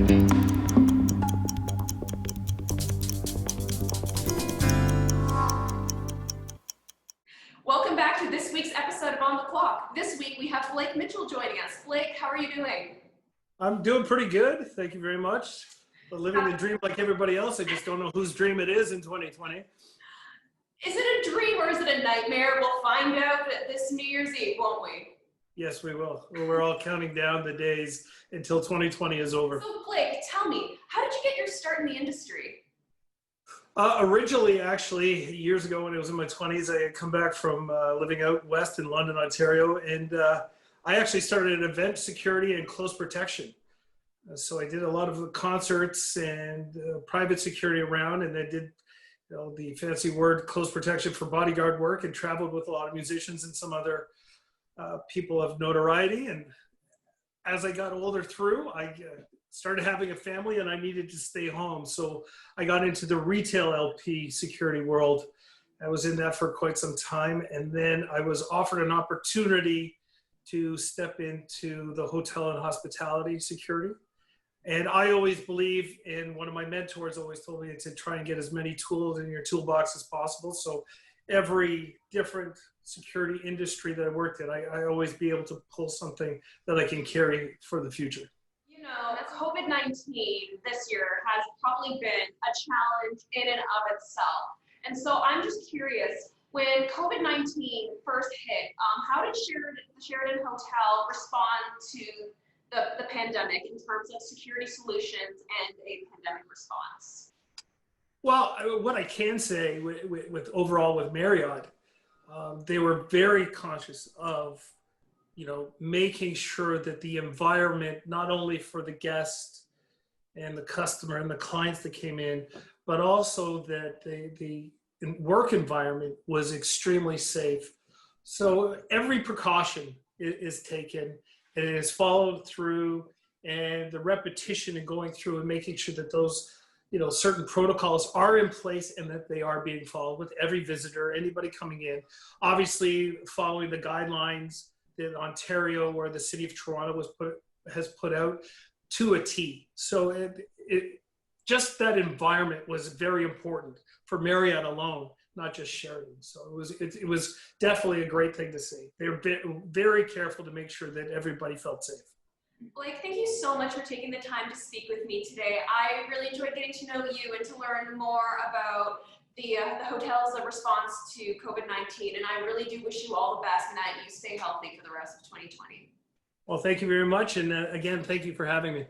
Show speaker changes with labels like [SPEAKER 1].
[SPEAKER 1] Welcome back to this week's episode of On the Clock. This week we have Blake Mitchell joining us. Blake, how are you doing?
[SPEAKER 2] I'm doing pretty good. Thank you very much. Living the dream like everybody else. I just don't know whose dream it is in 2020.
[SPEAKER 1] Is it a dream or is it a nightmare? We'll find out this New Year's Eve, won't we?
[SPEAKER 2] Yes, we will. We're all counting down the days until 2020 is over.
[SPEAKER 1] So Blake, tell me, how did you get your start in the industry?
[SPEAKER 2] Originally, actually, years ago when I was in my 20s, I had come back from living out west in London, Ontario, and I actually started in event security and close protection. So I did a lot of the concerts and private security around, and I did the fancy word close protection for bodyguard work, and traveled with a lot of musicians and some other people of notoriety. And as I got older through, I started having a family and I needed to stay home. So I got into the retail LP security world. I was in that for quite some time. And then I was offered an opportunity to step into the hotel and hospitality security. And I always believe in, one of my mentors always told me to try and get as many tools in your toolbox as possible. So every different security industry that I worked in, I always be able to pull something that I can carry for the future.
[SPEAKER 1] You know, COVID-19 this year has probably been a challenge in and of itself. And so I'm just curious, when COVID-19 first hit, how did the Sheraton Hotel respond to the pandemic in terms of security solutions and a pandemic response?
[SPEAKER 2] Well, what I can say with overall with Marriott, they were very conscious of, making sure that the environment, not only for the guest and the customer and the clients that came in, but also that the work environment was extremely safe. So every precaution is taken and it is followed through, and the repetition and going through and making sure that those certain protocols are in place and that they are being followed with every visitor, anybody coming in. Obviously, following the guidelines that Ontario or the City of Toronto has put out to a T. So just that environment was very important for Marriott alone, not just Sheraton. So it was definitely a great thing to see. They were very careful to make sure that everybody felt safe.
[SPEAKER 1] Blake, thank you so much for taking the time to speak with me today. I really enjoyed getting to know you and to learn more about the hotel's response to COVID-19, and I really do wish you all the best and that you stay healthy for the rest of 2020.
[SPEAKER 2] Well, thank you very much, and again, thank you for having me.